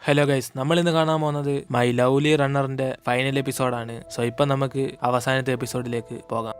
Hello guys, നമ്മൾ ഇന്ന് കാണാൻ പോകുന്നത് മൈ ലവ്ലി റണ്ണറിന്റെ ഫൈനൽ എപ്പിസോഡാണ്. സോ ഇപ്പം നമുക്ക് അവസാനത്തെ എപ്പിസോഡിലേക്ക് പോകാം.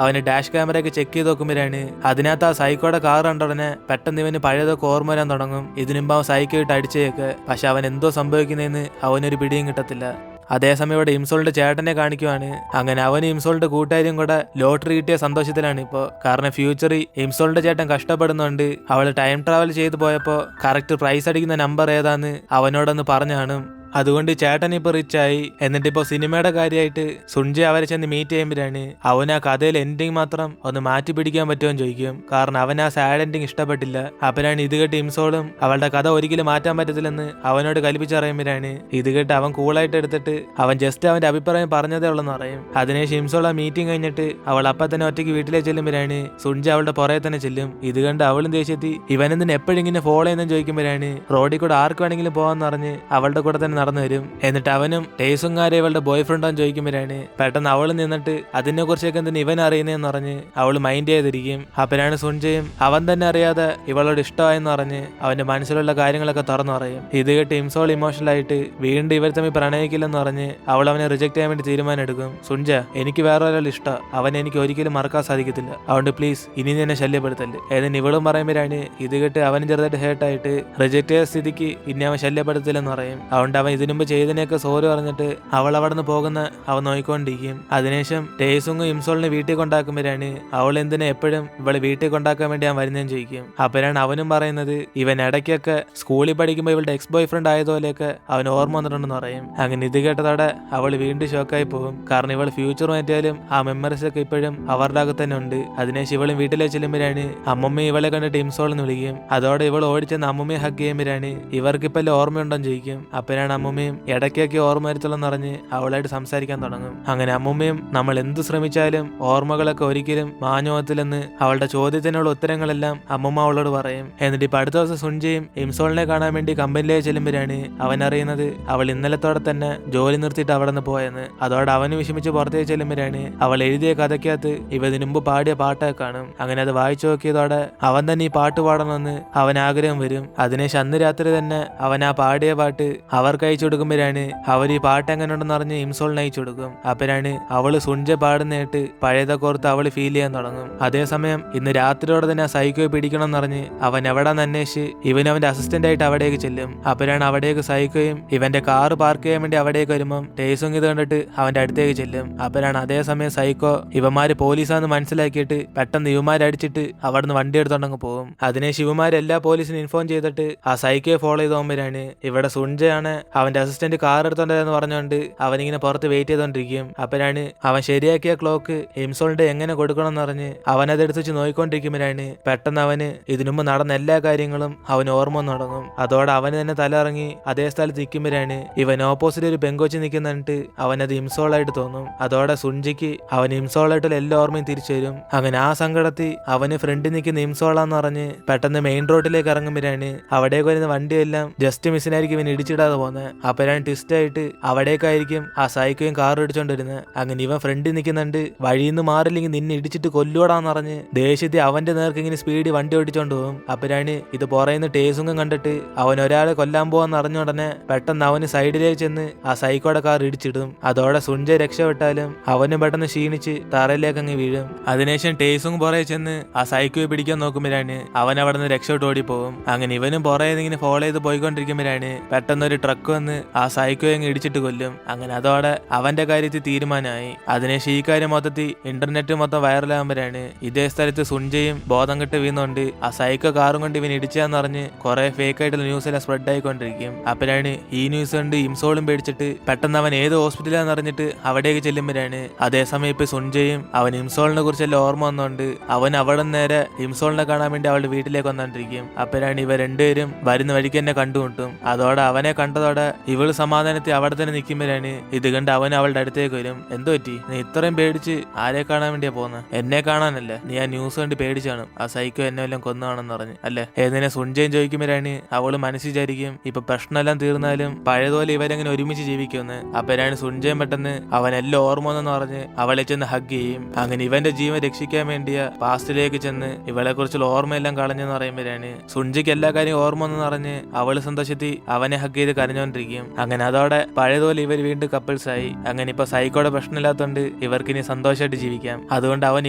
അവന് ഡാഷ് ക്യാമറയൊക്കെ ചെക്ക് ചെയ്ത് നോക്കുമ്പോഴാണ് അതിനകത്ത് ആ സൈക്കോയുടെ കാർ കണ്ട ഉടനെ പെട്ടെന്ന് ഇവന് പഴയതൊക്കെ ഓർമ്മ വരാൻ തുടങ്ങും. ഇതിനുമ്പ് അവൻ സൈക്കോ ഇട്ട് അടിച്ചേക്ക്. പക്ഷെ അവൻ എന്തോ സംഭവിക്കുന്നതെന്ന് അവനൊരു പിടിയും കിട്ടത്തില്ല. അതേസമയം ഇവിടെ ഇംസോളിന്റെ ചേട്ടനെ കാണിക്കുവാണ്. അങ്ങനെ അവന് ഇംസോളിന്റെ കൂട്ടുകാരും കൂടെ ലോട്ടറി കിട്ടിയ സന്തോഷത്തിലാണ് ഇപ്പോൾ. കാരണം ഫ്യൂച്ചറിൽ ഇംസോളിന്റെ ചേട്ടൻ കഷ്ടപ്പെടുന്നുണ്ട്. അവൾ ടൈം ട്രാവൽ ചെയ്തു പോയപ്പോൾ കറക്റ്റ് പ്രൈസ് അടിക്കുന്ന നമ്പർ ഏതാന്ന് അവനോടൊന്ന് പറഞ്ഞാണ്. അതുകൊണ്ട് ചേട്ടൻ ഇപ്പൊ റിച്ചായി. എന്നിട്ടിപ്പോ സിനിമയുടെ കാര്യമായിട്ട് സുൻജെ അവരെ ചെന്ന് മീറ്റ് ചെയ്യുമ്പോഴാണ് അവൻ ആ കഥയിൽ എൻഡിങ് മാത്രം ഒന്ന് മാറ്റി പിടിക്കാൻ പറ്റുമെന്ന് ചോദിക്കും. കാരണം അവൻ ആ സാഡ് എൻഡിങ് ഇഷ്ടപ്പെട്ടില്ല. അപ്പോഴാണ് ഇത് കേട്ട് ഇംസോളും അവളുടെ കഥ ഒരിക്കലും മാറ്റാൻ പറ്റത്തില്ലെന്ന് അവനോട് കൽപ്പിച്ചറിയുമ്പോഴാണ് ഇത് കേട്ട് അവൻ കൂളായിട്ട് എടുത്തിട്ട് അവൻ ജസ്റ്റ് അവന്റെ അഭിപ്രായം പറഞ്ഞതേ ഉള്ളെന്ന് പറയും. അതിനുശേഷം ഇംസോൾ ആ മീറ്റിംഗ് കഴിഞ്ഞിട്ട് അവൾ അപ്പൊ തന്നെ ഒറ്റയ്ക്ക് വീട്ടിലേക്ക് ചെല്ലുമ്പോഴാണ് സുൻജെ അവളുടെ പുറകെ തന്നെ ചെല്ലും. ഇത് കണ്ട് അവളും ദേഷ്യത്തി ഇവനെന്തിന് എപ്പോഴും ഇങ്ങനെ ഫോളോ ചെയ്യുന്നെന്ന് ചോദിക്കുമ്പോഴാണ് റോഡിൽ കൂടെ ആർക്ക് വേണമെങ്കിലും പോകാന്ന് പറഞ്ഞ് അവളുടെ കൂടെ തന്നെ നടന്നു വരും. എന്നിട്ട് അവനും ടേസുങ്കാരെ ഇവളുടെ ബോയ് ഫ്രണ്ടാന്ന് ചോദിക്കുമ്പോഴാണ് പെട്ടെന്ന് അവള് നിന്നിട്ട് അതിനെ കുറിച്ചൊക്കെ എന്തിനാ ഇവൻ അറിയുന്നതെന്ന് പറഞ്ഞ് അവള് മൈൻഡ് ചെയ്തിരിക്കും. അപ്പോഴാണ് സുൻജയും അവൻ തന്നെ അറിയാതെ ഇവളോട് ഇഷ്ടമായെന്ന് പറഞ്ഞ് അവന്റെ മനസ്സിലുള്ള കാര്യങ്ങളൊക്കെ തുറന്നു പറയും. ഇത് കേട്ട് ഇംസോൾ ഇമോഷണൽ ആയിട്ട് വീണ്ടും ഇവർ തമ്മിൽ പ്രണയിക്കില്ലെന്ന് പറഞ്ഞ് അവൾ അവനെ റിജക്ട് ചെയ്യാൻ വേണ്ടി തീരുമാനം എടുക്കും. സുൻജ, എനിക്ക് വേറെ ഒരാൾ ഇഷ്ടം, അവൻ എനിക്ക് ഒരിക്കലും മറക്കാൻ സാധിക്കത്തില്ല. അതുകൊണ്ട് പ്ലീസ് ഇനി എന്നെ ശല്യപ്പെടുത്തല്ലേ ഏതെന്ന് ഇവളും പറയുമ്പോഴാണ് ഇത് കേട്ട് അവൻ ചെറുതായിട്ട് ഹേർട്ടായിട്ട് റിജക്ട് ചെയ്ത സ്ഥിതിക്ക് ഇനി അവൻ ശല്യപ്പെടുത്തില്ലെന്ന് പറയും. അതുകൊണ്ട് അവൻ ഇതിനുമ്പ് ചെയ്തതിനൊക്കെ സോറി പറഞ്ഞിട്ട് അവൾ അവിടെ നിന്ന് പോകുന്ന അവൻ നോക്കിക്കൊണ്ടിരിക്കും. അതിനുശേഷം ടേസുങ് ഇംസോളിനെ വീട്ടിൽ കൊണ്ടാക്കുമ്പോഴാണ് അവൾ എന്തിനാ എപ്പോഴും ഇവളെ വീട്ടിൽ കൊണ്ടാക്കാൻ വേണ്ടി അവൻ വരുന്നതെന്ന് ചോദിക്കും. അപ്പോഴാണ് അവനും പറയുന്നത് ഇവൻ ഇടയ്ക്കൊക്കെ സ്കൂളിൽ പഠിക്കുമ്പോൾ ഇവളുടെ എക്സ് ബോയ് ഫ്രണ്ട് ആയതുപോലെയൊക്കെ അവൻ ഓർമ്മ വന്നിട്ടുണ്ടെന്ന് പറയും. അങ്ങനെ ഇത് കേട്ടതോടെ അവൾ വീണ്ടും ഷോക്കായി പോകും. കാരണം ഇവൾ ഫ്യൂച്ചർ മാറ്റിയാലും ആ മെമ്മറീസ് ഒക്കെ ഇപ്പോഴും അവരുടെ അകത്ത് തന്നെ ഉണ്ട്. അതിനുശേഷം ഇവളും വീട്ടിലേക്ക് ചെല്ലുമ്പോഴാണ് അമ്മമ്മ ഇവളെ കണ്ടിട്ട് ഇംസോളെന്ന് വിളിക്കും. അതോടെ ഇവൾ ഓടിച്ചെന്ന് അമ്മമ്മയെ ഹഗ് ചെയ്യുമ്പോഴാണ് ഇവർക്കിപ്പല്ലേ ഓർമ്മയുണ്ടോന്ന് ചോദിക്കും. അപ്പോഴാണ് അമ്മമ്മയും ഇടയ്ക്കൊക്കെ ഓർമ്മ വരുത്തുള്ളെന്ന് പറഞ്ഞ് അവളായിട്ട് സംസാരിക്കാൻ തുടങ്ങും. അങ്ങനെ അമ്മൂമ്മയും നമ്മൾ എന്ത് ശ്രമിച്ചാലും ഓർമ്മകളൊക്കെ ഒരിക്കലും മാഞ്ഞോകത്തില്ലെന്ന് അവളുടെ ചോദ്യത്തിനുള്ള ഉത്തരങ്ങളെല്ലാം അമ്മമ്മ അവളോട് പറയും. എന്നിട്ട് ഇപ്പൊ അടുത്ത ദിവസം സുൻജയും ഇംസോളിനെ കാണാൻ വേണ്ടി കമ്പനിയിലേക്ക് ചെല്ലുമ്പോഴാണ് അവൻ അറിയുന്നത് അവൾ ഇന്നലത്തോടെ തന്നെ ജോലി നിർത്തിയിട്ട് അവിടെ നിന്ന് പോയെന്ന്. അതോടെ അവന് വിഷമിച്ച് പുറത്തേക്ക് ചെല്ലുമ്പോഴാണ് അവൾ എഴുതിയ കഥയ്ക്കകത്ത് ഇവ ഇതിനു മുമ്പ് പാടിയ പാട്ടൊക്കെ കാണും. അങ്ങനെ അത് വായിച്ചു നോക്കിയതോടെ അവൻ തന്നെ ഈ പാട്ട് പാടണമെന്ന് അവൻ ആഗ്രഹം വരും. അതിനുശേഷം അന്ന് രാത്രി തന്നെ അവൻ ആ പാടിയ പാട്ട് അവർക്ക് അയച്ചു കൊടുക്കുമ്പോഴാണ് അവർ ഈ പാട്ട് എങ്ങനെ ഉണ്ടെന്ന് പറഞ്ഞ് ഇംസോളിന് അയച്ചു കൊടുക്കും. അപ്പോഴാണ് അവള് സുൻജ പാടുന്നേട്ട് പഴയതൊക്കെ ഓർത്ത് അവള് ഫീൽ ചെയ്യാൻ തുടങ്ങും. അതേസമയം ഇന്ന് രാത്രിയോടെ തന്നെ ആ സൈക്കോയെ പിടിക്കണം എന്ന് പറഞ്ഞ് അവൻ എവിടെന്ന് അന്വേഷിച്ച് ഇവൻ അവന്റെ അസിസ്റ്റന്റ് ആയിട്ട് അവിടേക്ക് ചെല്ലും. അപ്പോഴാണ് അവിടേക്ക് സൈക്കോയും ഇവന്റെ കാറ് പാർക്ക് ചെയ്യാൻ വേണ്ടി അവിടേക്ക് വരുമ്പം ടേസും ഇത് കണ്ടിട്ട് അവന്റെ അടുത്തേക്ക് ചെല്ലും. അപ്പോഴാണ് അതേസമയം സൈക്കോ ഇവന്മാര് പോലീസാന്ന് മനസ്സിലാക്കിയിട്ട് പെട്ടെന്ന് ഇവന്മാരടിച്ചിട്ട് അവിടുന്ന് വണ്ടി എടുത്തോണ്ടങ്ങ് പോകും. അതിനെ ശിവമാരെല്ലാ പോലീസിനും ഇൻഫോം ചെയ്തിട്ട് ആ സൈക്കോയെ ഫോളോ ചെയ്ത് പോകുമ്പോഴാണ് ഇവിടെ സുൻജയാണ് അവന്റെ അസിസ്റ്റന്റ് കാർ എടുത്തോണ്ടെന്ന് പറഞ്ഞുകൊണ്ട് അവനിങ്ങനെ പുറത്ത് വെയിറ്റ് ചെയ്തോണ്ടിരിക്കും. അപ്പോഴാണ് അവൻ ശരിയാക്കിയ ക്ലോക്ക് ഇംസോളിന്റെ എങ്ങനെ കൊടുക്കണം എന്ന് പറഞ്ഞ് അവനതെടുത്ത് വെച്ച് നോക്കിക്കൊണ്ടിരിക്കുമ്പോഴാണ് പെട്ടെന്ന് അവന് ഇതിനുമ്പ് നടന്ന എല്ലാ കാര്യങ്ങളും അവൻ ഓർമ്മ വന്നു തുടങ്ങും. അതോടെ അവന് തന്നെ തലയിറങ്ങി അതേ സ്ഥലത്ത് നിൽക്കുമ്പോഴാണ് ഇവൻ ഓപ്പോസിറ്റ് ഒരു പെങ്കൊച്ച് നിൽക്കുന്നിട്ട് അവനത് ഇംസോളായിട്ട് തോന്നും. അതോടെ സുൻജിക്ക് അവൻ ഇംസോളായിട്ടുള്ള എല്ലാ ഓർമ്മയും തിരിച്ചു വരും. അങ്ങനെ ആ സങ്കടത്തിൽ അവന് ഫ്രണ്ടിൽ നിൽക്കുന്ന ഇംസോളാന്ന് പറഞ്ഞ് പെട്ടെന്ന് മെയിൻ റോഡിലേക്ക് ഇറങ്ങുമ്പോഴാണ് അവിടേക്ക് വരുന്ന വണ്ടിയെല്ലാം ജസ്റ്റ് മിസ്സിനായിരിക്കും ഇവൻ ഇടിച്ചിടാതെ പോകുന്നത്. അപ്പോഴാണ് ട്വിസ്റ്റ് ആയിട്ട് അവിടേക്കായിരിക്കും ആ സൈക്കോയും കാർ ഇടിച്ചോണ്ടിരുന്നത്. അങ്ങനെ ഇവൻ ഫ്രണ്ടിൽ നിൽക്കുന്നുണ്ട് വഴിയിൽ നിന്ന് മാറില്ലെങ്കിൽ നിന്നെ ഇടിച്ചിട്ട് കൊല്ലൂടാന്ന് പറഞ്ഞ് ദേഷ്യത്തിൽ അവന്റെ നേർക്ക് ഇങ്ങനെ സ്പീഡിൽ വണ്ടി ഓടിച്ചോണ്ട് പോകും. അപ്പോഴാണ് ഇത് പുറയുന്ന ടേസുങ്കം കണ്ടിട്ട് അവൻ ഒരാളെ കൊല്ലാൻ പോവാന്ന് അറിഞ്ഞുടനെ പെട്ടെന്ന് അവന് സൈഡിലേക്ക് ചെന്ന് ആ സൈക്കോയുടെ കാർ ഇടിച്ചിടും. അതോടെ സുൻജ രക്ഷപ്പെട്ടാലും അവനും പെട്ടെന്ന് ക്ഷീണിച്ച് തറയിലേക്ക് അങ്ങ് വീഴും. അതിനുശേഷം ടേസുങ് പുറകെ ചെന്ന് ആ സൈക്കോയെ പിടിക്കാൻ നോക്കുമ്പോഴാണ് അവൻ അവിടെ നിന്ന് രക്ഷപ്പെട്ട് ഓടിപ്പോകും. അങ്ങനെ ഇവനും പുറകെ ഇങ്ങനെ ഫോളോ ചെയ്ത് പോയിക്കൊണ്ടിരിക്കുമ്പോഴാണ് പെട്ടെന്ന് ഒരു ട്രക്ക് വന്ന് ആ സൈക്കോയെ അങ്ങ് ഇടിച്ചിട്ട് കൊല്ലും. അങ്ങനെ അതോടെ അവന്റെ കാര്യത്തിൽ തീരുമാനമായി. അതിനുശേഷം ഈ കാര്യം മൊത്തത്തിൽ ഇന്റർനെറ്റ് മൊത്തം വൈറലാകുമ്പോഴാണ് ഇതേ സ്ഥലത്ത് സുൻജയും ബോധം കെട്ട് വീണുകൊണ്ട് ആ സൈക്കോ കാറും കൊണ്ട് ഇവൻ ഇടിച്ചാന്ന് പറഞ്ഞ് കുറെ ഫേക്ക് ആയിട്ടുള്ള ന്യൂസെല്ലാം സ്പ്രെഡ് ആയിക്കൊണ്ടിരിക്കും. അപ്പോഴാണ് ഈ ന്യൂസ് കണ്ട് ഇംസോളും പേടിച്ചിട്ട് പെട്ടെന്ന് അവൻ ഏത് ഹോസ്പിറ്റലാന്ന് അറിഞ്ഞിട്ട് അവിടേക്ക് ചെല്ലുമ്പോഴാണ് അതേസമയം ഇപ്പൊ സുൻജയും അവൻ ഇംസോളിനെ കുറിച്ചെല്ലാം ഓർമ്മ വന്നുകൊണ്ട് അവൻ അവിടെ നേരെ ഇംസോളിനെ കാണാൻ വേണ്ടി അവളുടെ വീട്ടിലേക്ക് വന്നോണ്ടിരിക്കും. അപ്പോഴാണ് ഇവർ രണ്ടുപേരും വരുന്ന വഴിക്ക് തന്നെ കണ്ടുമുട്ടും. അതോടെ അവനെ കണ്ടതോടെ അതോടെ ഇവള് സമാധാനത്തിൽ അവിടെ തന്നെ നിൽക്കുമ്പോഴാണ് ഇത് കണ്ട് അവൻ അവളുടെ അടുത്തേക്ക് വരും. എന്തോ പറ്റി, നീ ഇത്രയും പേടിച്ച് ആരെ കാണാൻ വേണ്ടിയാ പോകുന്നത്? എന്നെ കാണാനല്ലേ? നീ ആ ന്യൂസ് കണ്ട് പേടിച്ചാണ് ആ സൈക്കോ എന്നെ എല്ലാം കൊന്നാണെന്ന് പറഞ്ഞു അല്ലെ? ഏതിനെ സുൻജയും ചോദിക്കുമ്പോഴാണ് അവള് മനസ്സിൽ വിചാരിക്കും ഇപ്പൊ പ്രശ്നമെല്ലാം തീർന്നാലും പഴയതുപോലെ ഇവരെങ്ങനെ ഒരുമിച്ച് ജീവിക്കുമെന്ന്. അപ്പോഴാണ് സുൻജയും പെട്ടെന്ന് അവൻ എല്ലാം ഓർമ്മ എന്ന് പറഞ്ഞ് അവളെ ചെന്ന് ഹഗ് ചെയ്യും. അങ്ങനെ ഇവന്റെ ജീവൻ രക്ഷിക്കാൻ വേണ്ടിയ പാസ്റ്റിലേക്ക് ചെന്ന് ഇവളെ കുറിച്ചുള്ള ഓർമ്മയെല്ലാം കളഞ്ഞെന്ന് പറയുമ്പോഴാണ് സുൻജയ്ക്ക് എല്ലാ കാര്യം ഓർമ്മ എന്ന് പറഞ്ഞ് അവള് സന്തോഷത്തിൽ അവനെ ഹഗ് ചെയ്ത് കരഞ്ഞോണ്ടിരിക്കും. അങ്ങനെ അതോടെ പഴയതുപോലെ ഇവർ വീണ്ടും കപ്പിൾസ് ആയി. അങ്ങനെ ഇപ്പൊ സൈക്കോടെ പ്രശ്നമില്ലാത്തോണ്ട് ഇവർക്ക് ഇനി സന്തോഷമായിട്ട് ജീവിക്കാം. അതുകൊണ്ട് അവൻ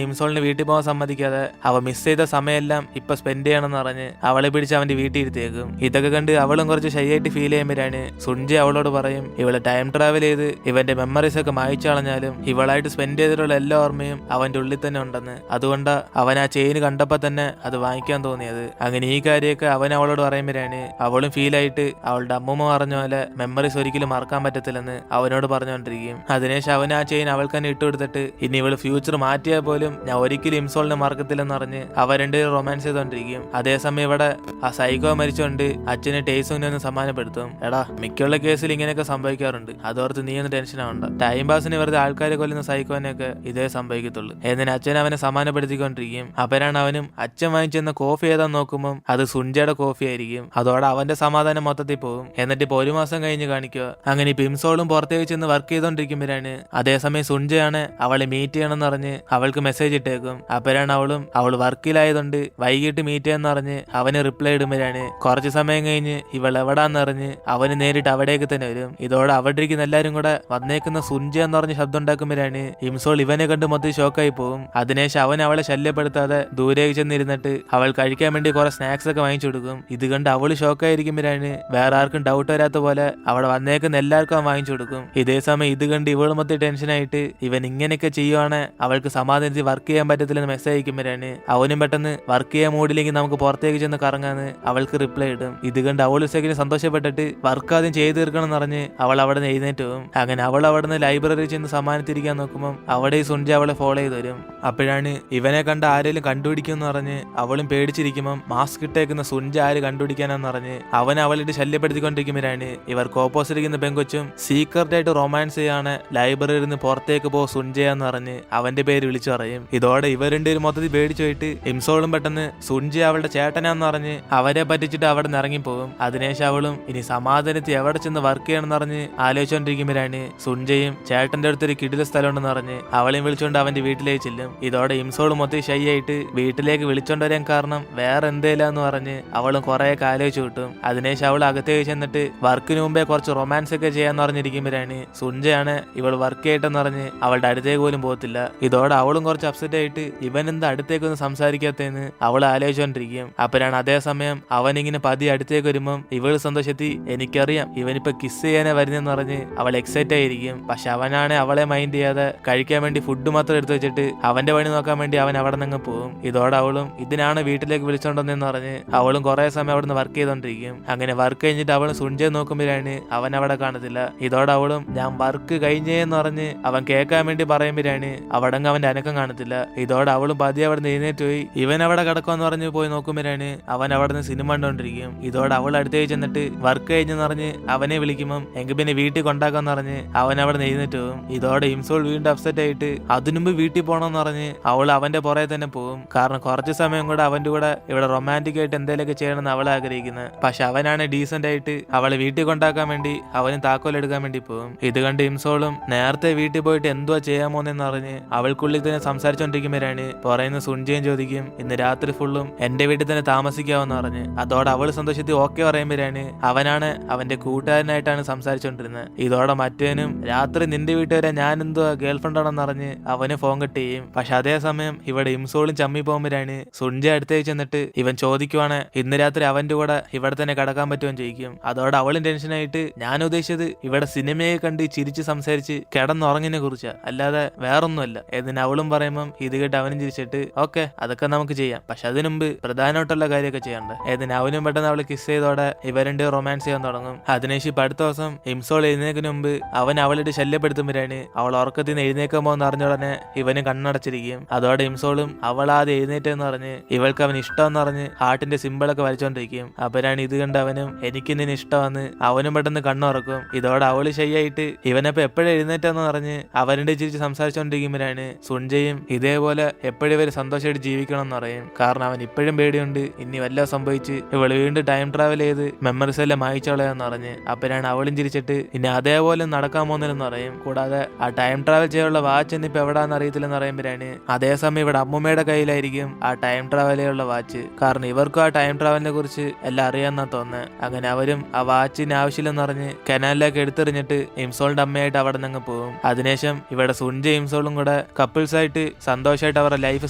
ഇംസോളിന് വീട്ടിൽ പോകാൻ സമ്മതിക്കാതെ അവ മിസ് ചെയ്ത സമയമെല്ലാം ഇപ്പൊ സ്പെൻഡ് ചെയ്യണമെന്ന് പറഞ്ഞ് അവളെ പിടിച്ച് അവന്റെ വീട്ടിൽ ഇരുത്തേക്കും. ഇതൊക്കെ കണ്ട് അവളും കുറച്ച് ഷൈ ആയിട്ട് ഫീൽ ചെയ്യുമ്പോഴാണ് സുൻജി അവളോട് പറയും ഇവള് ടൈം ട്രാവൽ ചെയ്ത് ഇവന്റെ മെമ്മറീസ് ഒക്കെ മായ്ച്ചു കളഞ്ഞാലും ഇവളായിട്ട് സ്പെൻഡ് ചെയ്തിട്ടുള്ള എല്ലാ ഓർമ്മയും അവന്റെ ഉള്ളിൽ തന്നെ ഉണ്ടെന്ന്. അതുകൊണ്ട് അവൻ ആ ചെയിൻ കണ്ടപ്പോ തന്നെ അത് വാങ്ങിക്കാൻ തോന്നിയത്. അങ്ങനെ ഈ കാര്യമൊക്കെ അവൻ അവളോട് പറയുമ്പോഴാണ് അവളും ഫീൽ ആയിട്ട് അവളുടെ അമ്മൂമ്മ പറഞ്ഞ പോലെ മെമ്മറീസ് ഒരിക്കലും മറക്കാൻ പറ്റത്തില്ലെന്ന് അവനോട് പറഞ്ഞുകൊണ്ടിരിക്കും. അതിനുശേഷം അവൻ ആ ചെയിൻ അവൾക്ക് തന്നെ ഇട്ടുകൊടുത്തിട്ട് ഇനി ഇവള് ഫ്യൂച്ചർ മാറ്റിയാൽ പോലും ഞാൻ ഒരിക്കലും ഇംസോളിനെ മറക്കത്തില്ലെന്ന് പറഞ്ഞ് അവർ രണ്ടുപേരും റൊമാൻസ് ചെയ്തോണ്ടിരിക്കും. അതേസമയം ഇവിടെ ആ സൈക്കോ മരിച്ചോണ്ട് അച്ഛനെ ടേസോനെ ഒന്ന് സമ്മാനപ്പെടുത്തും. എടാ, മിക്കുള്ള കേസിൽ ഇങ്ങനെയൊക്കെ സംഭവിക്കാറുണ്ട്, അതോർത്ത് നീ ഒന്ന് ടെൻഷൻ ആവണ്ട. ടൈം പാസിന് വെറുതെ ആൾക്കാരെ കൊല്ലുന്ന സൈക്കോനെയൊക്കെ ഇതേ സംഭവിക്കത്തുള്ളൂ. എന്നിട്ട് അച്ഛൻ അവനെ സമ്മാനപ്പെടുത്തിക്കൊണ്ടിരിക്കും. അപ്പരാണ് അവനും അച്ഛൻ വാങ്ങിച്ചെന്ന കോഫി ഏതാന്ന് നോക്കുമ്പോൾ അത് സുൻജയുടെ കോഫി ആയിരിക്കും. അതോടെ അവന്റെ സമാധാനം മൊത്തത്തിൽ പോകും. എന്നിട്ട് ഇപ്പൊ 1 മാസം കഴിഞ്ഞ് കാണിക്കുക. അങ്ങനെ ഇപ്പൊ ഇംസോളും പുറത്തേക്ക് ചെന്ന് വർക്ക് ചെയ്തോണ്ടിരിക്കുമ്പോഴാണ് അതേസമയം സുൻജയാണ് അവളെ മീറ്റ് ചെയ്യണമെന്ന് പറഞ്ഞ് അവൾക്ക് മെസ്സേജ് ഇട്ടേക്കും. അപ്പരാണ് അവൾ വർക്കിലായതുകൊണ്ട് വൈകിട്ട് മീറ്റ് ചെയ്യാന്ന് പറഞ്ഞ് അവന് റിപ്ലൈ ഇടുമ്പോഴാണ് കുറച്ച് സമയം കഴിഞ്ഞ് ഇവൾ എവിടാന്ന് അറിഞ്ഞ് അവന് നേരിട്ട് അവിടേക്ക് തന്നെ വരും. ഇതോടെ അവിടെ ഇരിക്കുന്ന എല്ലാരും കൂടെ വന്നേക്കുന്ന സുൻജ എന്ന് പറഞ്ഞ് ശബ്ദം ഉണ്ടാക്കുമ്പോഴാണ് ഇംസോൾ ഇവനെ കണ്ട് മൊത്തം ഷോക്കായി പോകും. അതിനുശേഷം അവൻ അവളെ ശല്യപ്പെടുത്താതെ ദൂരേക്ക് ചെന്നിരുന്നിട്ട് അവൾ കഴിക്കാൻ വേണ്ടി കുറെ സ്നാക്സ് ഒക്കെ വാങ്ങിച്ചു കൊടുക്കും. ഇത് കണ്ട് അവള് ഷോക്കായിരിക്കുമ്പോഴാണ് വേറെ ആർക്കും ഡൗട്ട് വരാത്ത പോലെ അവിടെ വന്നേക്കുന്ന എല്ലാവർക്കും അവൻ വാങ്ങിച്ചു കൊടുക്കും. ഇതേ സമയം ഇത് കണ്ട് ഇവള് മൊത്തം ടെൻഷനായിട്ട് ഇവൻ ഇങ്ങനെയൊക്കെ ചെയ്യുവാണ് അവൾക്ക് സമാധാനത്തിൽ വർക്ക് ചെയ്യാൻ പറ്റത്തില്ലെന്ന് മെസ്സേജ് അയക്കുമ്പോഴാണ് അവനും പെട്ടെന്ന് വർക്ക് ചെയ്യാൻ മൂടില്ലെങ്കിൽ നമുക്ക് പുറത്തേക്ക് ചെന്ന് കറങ്ങാന്ന് അവൾക്ക് റിപ്ലൈ ഇടും. ഇത് കണ്ട് അവൾ സെക്കൻഡ് സന്തോഷപ്പെട്ടിട്ട് വർക്ക് ആദ്യം ചെയ്ത് തീർക്കണം എന്ന് പറഞ്ഞ് അവൾ അവിടെ നിന്ന് എഴുന്നേറ്റ് പോകും. അങ്ങനെ അവൾ അവിടെ നിന്ന് ലൈബ്രറി ചെന്ന് സമ്മാനത്തിരിക്കാൻ നോക്കുമ്പോൾ അവിടെ ഈ സുൻജ അവളെ ഫോളോ ചെയ്ത് വരും. അപ്പോഴാണ് ഇവനെ കണ്ട് ആരെങ്കിലും കണ്ടുപിടിക്കുമെന്ന് പറഞ്ഞ് അവളും പേടിച്ചിരിക്കുമ്പോൾ മാസ്ക് ഇട്ടേക്കുന്ന സുൻജ ആര് കണ്ടുപിടിക്കാനെന്ന് പറഞ്ഞ് അവൻ അവളിട്ട് ശല്യപ്പെടുത്തിക്കൊണ്ടിരിക്കുമ്പോഴാണ് ഇവർക്ക് ഓപ്പോസിറ്റ് ഇരിക്കുന്ന പെങ്കൊച്ചും സീക്രട്ട് ആയിട്ട് റൊമാൻസ് ചെയ്യാണ് ലൈബ്രറിയിൽ നിന്ന് പുറത്തേക്ക് പോ സുൻജയാന്ന് പറഞ്ഞ് അവന്റെ പേര് വിളിച്ചു പറയും. ഇതോടെ ഇവർ രണ്ടുപേരും മൊത്തത്തിൽ പേടിച്ചു പോയിട്ട് ഇംസോളും പെട്ടെന്ന് സുൻജ അവളുടെ ചേട്ടനാന്ന് പറഞ്ഞ് അവരെ പറ്റിച്ചിട്ട് അവിടെ നിന്ന് ഇറങ്ങിപ്പോകും. അതിനുശേഷം അവളും ഇനി സമാധാനത്തിൽ എവിടെ ചെന്ന് വർക്ക് ചെയ്യണമെന്ന് പറഞ്ഞ് ആലോചിച്ചോണ്ടിരിക്കുമ്പോഴാണ് സുൻജയും ചേട്ടന്റെ അടുത്തൊരു കിടില സ്ഥലമുണ്ടെന്ന് പറഞ്ഞ് അവളെയും വിളിച്ചോണ്ട് അവന്റെ വീട്ടിലേക്ക് ചെല്ലും. ഇതോടെ ഇംസോളും മൊത്തം ഷൈ ആയിട്ട് വീട്ടിലേക്ക് വിളിച്ചോണ്ട് വരാൻ കാരണം വേറെ എന്തേലാന്ന് പറഞ്ഞ് അവളും കുറെ ആലോചിച്ചു കിട്ടും. അതിനുശേഷം അവൾ അകത്തേക്ക് ചെന്നിട്ട് വർക്കിന് മുമ്പേ കുറച്ച് റൊമാൻസ് ഒക്കെ ചെയ്യാന്ന് പറഞ്ഞിരിക്കുമ്പോഴാണ് സുൻജയാണ് ഇവൾ വർക്ക് ചെയ്യട്ടെന്ന് പറഞ്ഞ് അവളുടെ അടുത്തേക്ക് പോലും പോകത്തില്ല. ഇതോടെ അവളും കുറച്ച് അപ്സെറ്റ് ആയിട്ട് ഇവൻ എന്താ അടുത്തേക്കൊന്നും സംസാരിക്കാത്തതെന്ന് അവൾ ആലോചിച്ചോണ്ടിരിക്കും. അപ്പോഴാണ് അതേസമയം അവൻ ഇങ്ങനെ പതി അടുത്തേക്ക് വരുമ്പം ഇവള് സന്തോഷത്തിൽ എനിക്കറിയാം ഇവനിപ്പോ കിസ് ചെയ്യാനേ വരുന്നെന്ന് പറഞ്ഞ് അവൾ എക്സൈറ്റ് ആയിരിക്കും. പക്ഷെ അവനാണ് അവളെ മൈൻഡ് ചെയ്യാതെ കഴിക്കാൻ വേണ്ടി ഫുഡ് മാത്രം എടുത്തു വെച്ചിട്ട് അവന്റെ പണി നോക്കാൻ വേണ്ടി അവൻ അവിടെ നിന്ന് പോകും. ഇതോടെ അവളും ഇതിനാണ് വീട്ടിലേക്ക് വിളിച്ചോണ്ടെന്ന് പറഞ്ഞ് അവളും കുറെ സമയം അവിടെ നിന്ന് വർക്ക് ചെയ്തോണ്ടിരിക്കും. അങ്ങനെ വർക്ക് കഴിഞ്ഞിട്ട് അവൾ സുൻജയെ നോക്കുമ്പോഴാണ് അവൻ അവിടെ കാണത്തില്ല. ഇതോടെ അവളും ഞാൻ വർക്ക് കഴിഞ്ഞേന്ന് പറഞ്ഞ് അവൻ കേൾക്കാൻ വേണ്ടി പറയുമ്പോഴാണ് അവിടങ്ങ് അവന്റെ അനക്കം കാണത്തില്ല. ഇതോടെ അവളും പതിയെ അവിടെ നിന്ന് എഴുന്നേറ്റ് പോയി ഇവൻ അവിടെ കിടക്കുമെന്ന് പറഞ്ഞ് പോയി നോക്കുമ്പോഴാണ് അവൻ അവിടെ നിന്ന് സിനിമ കണ്ടോണ്ടിരിക്കും. ഇതോടെ അവൾ അടുത്തേക്ക് ചെന്നിട്ട് വർക്ക് കഴിഞ്ഞെന്ന് പറഞ്ഞ് അവനെ വിളിക്കുമ്പം എങ്കിൽ പിന്നെ വീട്ടിൽ കൊണ്ടാക്കാന്ന് പറഞ്ഞ് അവൻ അവിടെ നിന്ന് എഴുന്നേറ്റ് പോകും. ഇതോടെ ഇംസോൾ വീണ്ടും അപ്സെറ്റ് ആയിട്ട് അതിനുമ്പ് വീട്ടിൽ പോകണമെന്ന് പറഞ്ഞ് അവൾ അവന്റെ പുറകെ തന്നെ പോകും. കാരണം കുറച്ച് സമയം കൂടെ അവന്റെ കൂടെ ഇവിടെ റൊമാൻറ്റിക് ആയിട്ട് എന്തെങ്കിലുമൊക്കെ ചെയ്യണമെന്ന് അവൾ ആഗ്രഹിക്കുന്നത്. പക്ഷെ അവനാണ് ഡീസന്റ് ആയിട്ട് അവളെ വീട്ടിൽ കൊണ്ടാക്കാൻ വേണ്ടി അവന് താക്കോലെടുക്കാൻ വേണ്ടി പോകും. ഇത് കണ്ട് ഇംസോളും നേരത്തെ വീട്ടിൽ പോയിട്ട് എന്തുവാ ചെയ്യാമോന്നെന്ന് അറിഞ്ഞ് അവൾക്കുള്ളിൽ തന്നെ സംസാരിച്ചോണ്ടിരിക്കുമ്പോഴാണ് പറയുന്ന സുൻജയും ചോദിക്കും ഇന്ന് രാത്രി ഫുള്ളും എന്റെ വീട്ടിൽ തന്നെ താമസിക്കാവെന്ന് പറഞ്ഞ്. അതോടെ അവൾ സന്തോഷത്തിൽ ഓക്കെ പറയുമ്പോഴാണ് അവനാണ് അവന്റെ കൂട്ടുകാരനായിട്ടാണ് സംസാരിച്ചോണ്ടിരുന്നത്. ഇതോടെ മറ്റേനും രാത്രി നിന്റെ വീട്ടുകാരെ ഞാൻ എന്തുവാ ഗേൾഫ്രണ്ട് ആണെന്ന് അറിഞ്ഞ് അവന് ഫോൺ കട്ട് ചെയ്യും. പക്ഷെ അതേസമയം ഇവിടെ ഇംസോളും ചമ്മി പോകുമ്പോഴാണ് സുൻജ അടുത്തേക്ക് ചെന്നിട്ട് ഇവൻ ചോദിക്കുവാണ് ഇന്ന് രാത്രി അവന്റെ കൂടെ ഇവിടെ തന്നെ കിടക്കാൻ പറ്റുമെന്ന് ചോദിക്കും. അതോടെ അവളും ടെൻഷനായിട്ട് ഞാൻ ഉദ്ദേശിച്ചത് ഇവിടെ സിനിമയെ കണ്ട് ചിരിച്ച് സംസാരിച്ച് കിടന്നുറങ്ങിനെ കുറിച്ചാ, അല്ലാതെ വേറൊന്നുമല്ല എന്നിന് അവളും പറയുമ്പം ഇത് കേട്ട് അവനും ചിരിച്ചിട്ട് ഓക്കെ അതൊക്കെ നമുക്ക് ചെയ്യാം, പക്ഷെ അതിനുമുമ്പ് പ്രധാനമായിട്ടുള്ള കാര്യമൊക്കെ ചെയ്യണ്ട. ഏതിന് അവനും പെട്ടെന്ന് അവളെ കിസ് ചെയ്തോടെ ഇവരുടെ റൊമാൻസ് ചെയ്യാൻ തുടങ്ങും. അതിനുശേഷം അടുത്ത ദിവസം ഇംസോൾ എഴുന്നേക്കിന് മുമ്പ് അവൻ അവളുടെ ശല്യപ്പെടുത്തുമ്പോഴാണ് അവൾ ഉറക്കത്തിൽ നിന്ന് എഴുന്നേക്കാൻ പോകുന്ന അറിഞ്ഞ ഉടനെ ഇവന് കണ്ണടച്ചിരിക്കും. അതോടെ ഇംസോളും അവൾ ആദ്യം എഴുന്നേറ്റെന്ന് പറഞ്ഞ് ഇവൾക്ക് അവൻ ഇഷ്ടമെന്ന് പറഞ്ഞ് ഹാർട്ടിന്റെ സിമ്പിളൊക്കെ വരച്ചോണ്ടിരിക്കും. അപ്പോഴാണ് ഇത് കണ്ട് അവനും എനിക്ക് നിന്നെ ഇഷ്ടമെന്ന് അവനും പെട്ടെന്ന് കണ്ണുറക്കും. ഇതോടെ അവള് ശരിയായിട്ട് ഇവനപ്പോ എപ്പോഴും എഴുന്നേറ്റെന്ന് പറഞ്ഞ് അവരുടെ ചിരിച്ച് സംസാരിച്ചോണ്ടിരിക്കുമ്പോഴാണ് സുൻജയും ഇതേപോലെ എപ്പോഴും ഇവര് സന്തോഷമായിട്ട് ജീവിക്കണം എന്ന് പറയും. കാരണം അവൻ ഇപ്പോഴും പേടിയുണ്ട് ഇനി വല്ല സംഭവിച്ച് ഇവള് വീണ്ടും ടൈം ട്രാവൽ ചെയ്ത് മെമ്മറീസ് എല്ലാം മായിച്ചോളയാന്ന് പറഞ്ഞ്. അപ്പോഴാണ് അവളും ചിരിച്ചിട്ട് ഇനി അതേപോലെ നടക്കാൻ പോകുന്നില്ലെന്ന് പറയും. കൂടാതെ ആ ടൈം ട്രാവൽ ചെയ്യാനുള്ള വാച്ച് ഇന്നിപ്പോ എവിടാന്ന് അറിയത്തില്ലെന്ന് പറയുമ്പോഴാണ് അതേസമയം ഇവിടെ അമ്മൂമ്മയുടെ കയ്യിലായിരിക്കും ആ ടൈം ട്രാവൽ ചെയ്യാനുള്ള വാച്ച്. കാരണം ഇവർക്കും ആ ടൈം ട്രാവലിനെ കുറിച്ച് എല്ലാം അറിയാന്നാ തോന്നുന്നത്. അങ്ങനെ അവരും ആ വാച്ചിന് ആവശ്യമില്ലെന്ന് പറഞ്ഞ് കനാലിലേക്ക് എടുത്തെറിഞ്ഞിട്ട് ഇംസോളിന്റെ അമ്മയായിട്ട് അവിടെ നിന്ന് പോകും. അതിനുശേഷം ഇവിടെ സുൻജ ഇംസോളും കൂടെ കപ്പിൾസ് ആയിട്ട് സന്തോഷമായിട്ട് അവരുടെ ലൈഫ്